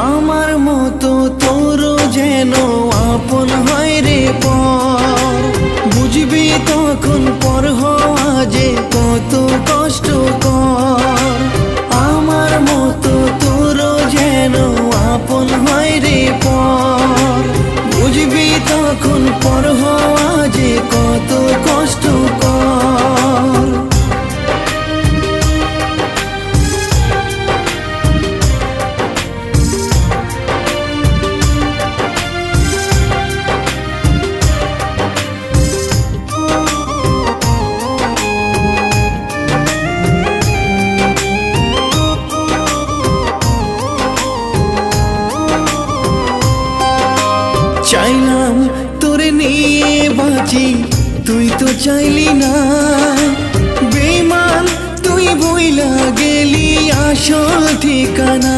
আমার মতো তোর যেন আপন হয় রে পর, বুঝবি তখন পর হওয়া যে কত কষ্টকর। আমার মতো তোর যেন আপন হয় রে পর, বুঝবি তখন পর হওয়া যে কত কষ্টকর। চাইলাম তোরে নিয়ে বাঁচি, তুই তো চাইলি না। বেঈমান তুই ভুইলা গেলি আসল ঠিকানা।